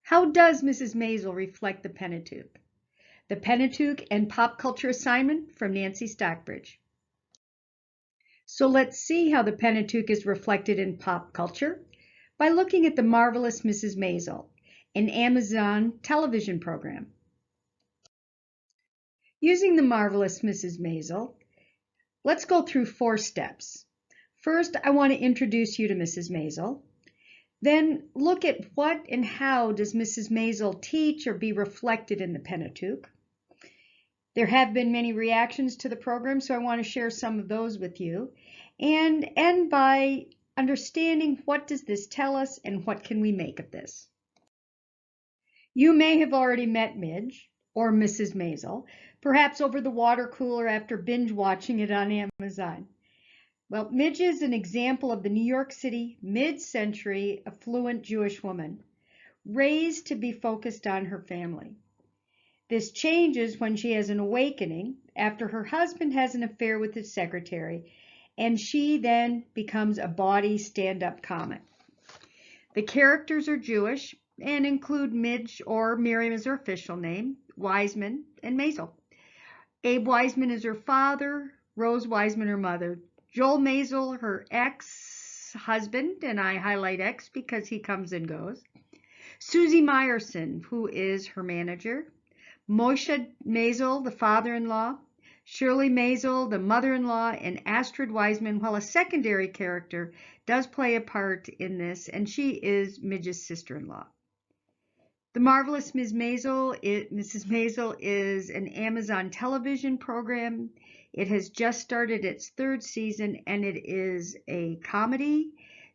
How does Mrs. Maisel reflect the Pentateuch? The Pentateuch and Pop Culture Assignment from Nancy Stockbridge. So let's see how the Pentateuch is reflected in pop culture by looking at The Marvelous Mrs. Maisel, an Amazon television program. Using The Marvelous Mrs. Maisel, let's go through 4 steps. First, I want to introduce you to Mrs. Maisel. Then look at what and how does Mrs. Maisel teach or be reflected in the Pentateuch. There have been many reactions to the program, so I want to share some of those with you, and end by understanding what does this tell us and what can we make of this. You may have already met Midge or Mrs. Maisel, perhaps over the water cooler after binge watching it on Amazon. Well, Midge is an example of the New York City mid-century affluent Jewish woman, raised to be focused on her family. This changes when she has an awakening after her husband has an affair with his secretary, and she then becomes a bawdy stand-up comic. The characters are Jewish and include Midge, or Miriam is her official name, Wiseman, and Maisel. Abe Wiseman is her father, Rose Wiseman her mother, Joel Maisel her ex-husband, and I highlight ex because he comes and goes, Susie Meyerson, who is her manager, Moshe Maisel, the father-in-law, Shirley Maisel, the mother-in-law, and Astrid Wiseman, while a secondary character does play a part in this, and she is Midge's sister-in-law. The Marvelous Mrs. Maisel is an Amazon television program. It has just started its 3rd season, and it is a comedy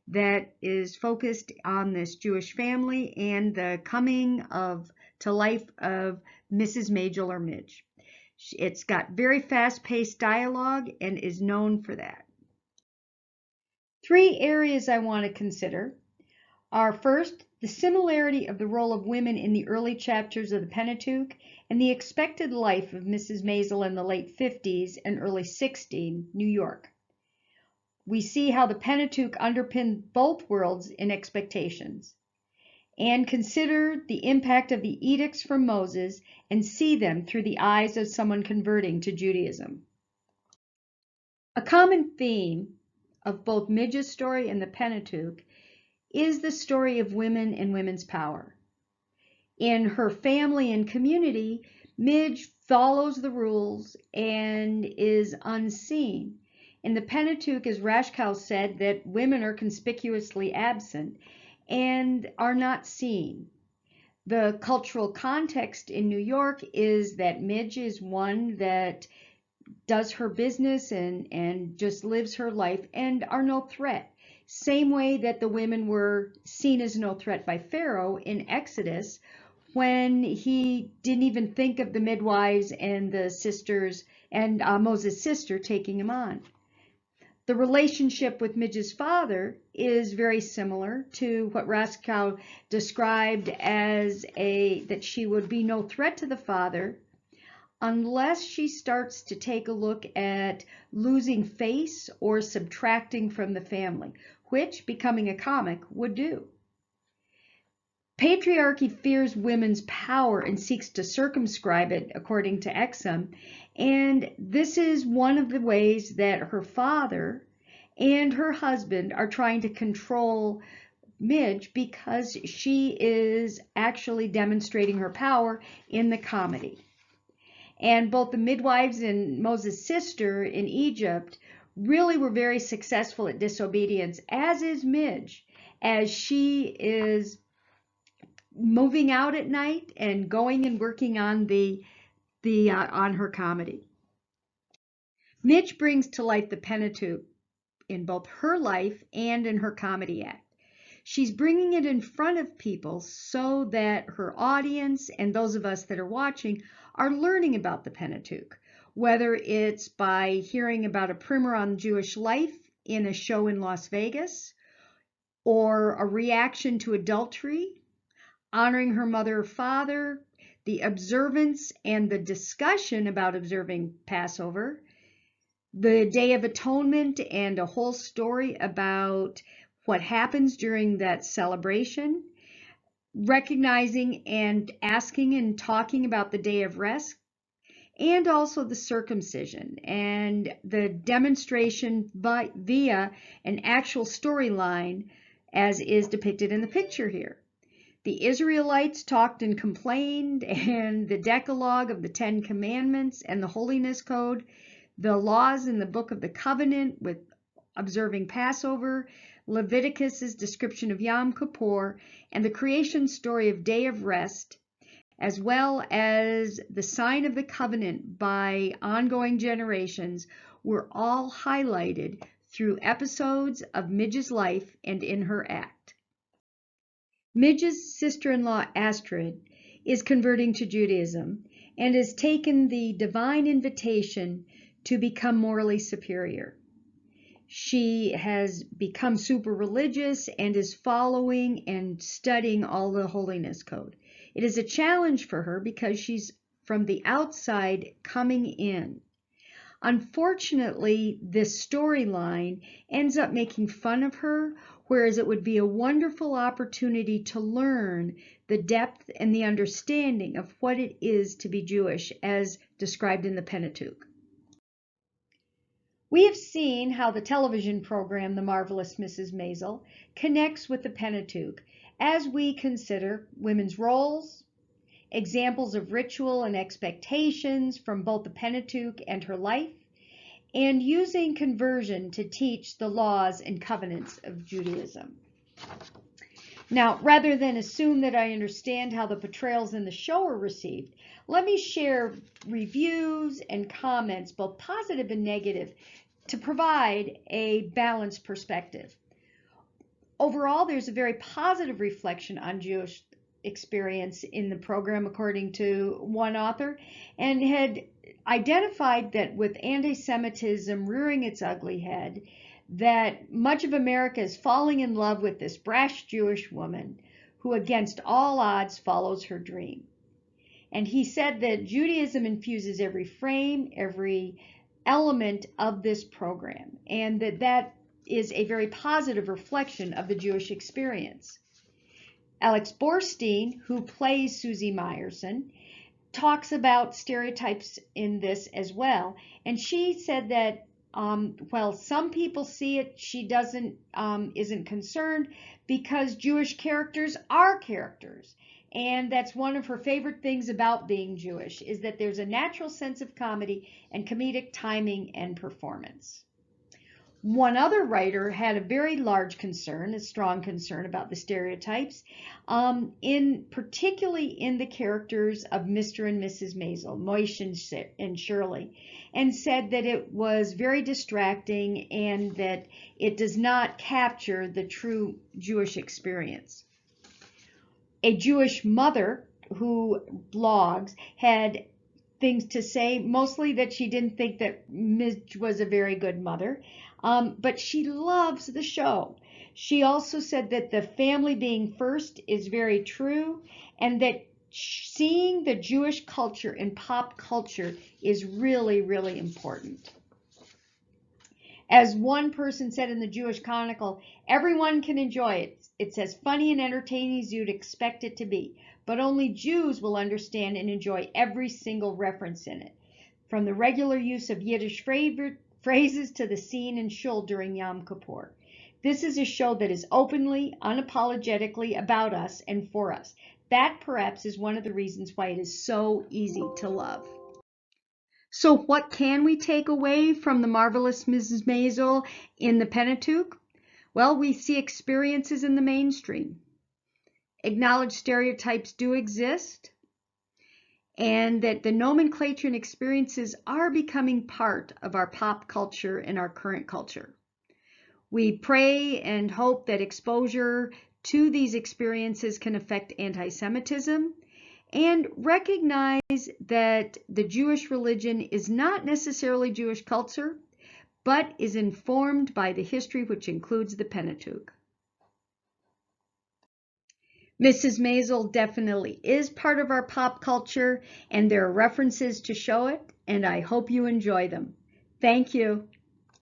that is focused on this Jewish family and the coming to life of Mrs. Maisel or Midge. It's got very fast-paced dialogue and is known for that. 3 areas I want to consider are, first, the similarity of the role of women in the early chapters of the Pentateuch and the expected life of Mrs. Maisel in the late 50s and early 60s New York. We see how the Pentateuch underpinned both worlds in expectations, and consider the impact of the edicts from Moses and see them through the eyes of someone converting to Judaism. A common theme of both Midge's story and the Pentateuch is the story of women and women's power. In her family and community, Midge follows the rules and is unseen. In the Pentateuch, as Rashkow said, that women are conspicuously absent and are not seen. The cultural context in New York is that Midge is one that does her business and just lives her life and are no threat. Same way that the women were seen as no threat by Pharaoh in Exodus, when he didn't even think of the midwives and the sisters and Moses' sister taking him on. The relationship with Midge's father is very similar to what Rashkow described as that she would be no threat to the father unless she starts to take a look at losing face or subtracting from the family, which becoming a comic would do. Patriarchy fears women's power and seeks to circumscribe it, according to Exum, and this is one of the ways that her father and her husband are trying to control Midge, because she is actually demonstrating her power in the comedy. And both the midwives and Moses' sister in Egypt really were very successful at disobedience, as is Midge, as she is moving out at night and going and working on on her comedy. Midge brings to life the Pentateuch in both her life and in her comedy act. She's bringing it in front of people so that her audience and those of us that are watching are learning about the Pentateuch, whether it's by hearing about a primer on Jewish life in a show in Las Vegas, or a reaction to adultery, honoring her mother or father, the observance and the discussion about observing Passover, the Day of Atonement, and a whole story about what happens during that celebration, recognizing and asking and talking about the day of rest, and also the circumcision and the demonstration via an actual storyline as is depicted in the picture here. The Israelites talked and complained, and the Decalogue of the Ten Commandments and the Holiness Code, the laws in the Book of the Covenant with observing Passover, Leviticus's description of Yom Kippur, and the creation story of Day of Rest, as well as the sign of the covenant by ongoing generations, were all highlighted through episodes of Midge's life and in her act. Midge's sister-in-law Astrid is converting to Judaism and has taken the divine invitation to become morally superior. She has become super religious and is following and studying all the holiness code. It is a challenge for her because she's from the outside coming in. Unfortunately, this storyline ends up making fun of her, whereas it would be a wonderful opportunity to learn the depth and the understanding of what it is to be Jewish as described in the Pentateuch. We have seen how the television program The Marvelous Mrs. Maisel connects with the Pentateuch as we consider women's roles, examples of ritual and expectations from both the Pentateuch and her life, and using conversion to teach the laws and covenants of Judaism. Now, rather than assume that I understand how the portrayals in the show are received, let me share reviews and comments, both positive and negative, to provide a balanced perspective. Overall, there's a very positive reflection on Jewish experience in the program, according to one author, and had identified that with anti-Semitism rearing its ugly head, that much of America is falling in love with this brash Jewish woman who, against all odds, follows her dream. And he said that Judaism infuses every frame, every element of this program, and that is a very positive reflection of the Jewish experience. Alex Borstein, who plays Susie Meyerson, talks about stereotypes in this as well, and she said that well, some people see it, she isn't concerned because Jewish characters are characters. And that's one of her favorite things about being Jewish, is that there's a natural sense of comedy and comedic timing and performance. One other writer had a very large concern, a strong concern about the stereotypes, particularly in the characters of Mr. and Mrs. Maisel, Moishe and Shirley, and said that it was very distracting and that it does not capture the true Jewish experience. A Jewish mother who blogs had things to say, mostly that she didn't think that Midge was a very good mother, but she loves the show. She also said that the family being first is very true, and that seeing the Jewish culture in pop culture is really, really important. As one person said in the Jewish Chronicle, everyone can enjoy it. It's as funny and entertaining as you'd expect it to be, but only Jews will understand and enjoy every single reference in it, from the regular use of Yiddish phrases to the scene in Shul during Yom Kippur. This is a show that is openly, unapologetically about us and for us. That perhaps is one of the reasons why it is so easy to love. So what can we take away from The Marvelous Mrs. Maisel in the Pentateuch? Well, we see experiences in the mainstream. Acknowledge stereotypes do exist, and that the nomenclature and experiences are becoming part of our pop culture and our current culture. We pray and hope that exposure to these experiences can affect anti-Semitism, and recognize that the Jewish religion is not necessarily Jewish culture, but is informed by the history which includes the Pentateuch. Mrs. Maisel definitely is part of our pop culture, and there are references to show it, and I hope you enjoy them. Thank you.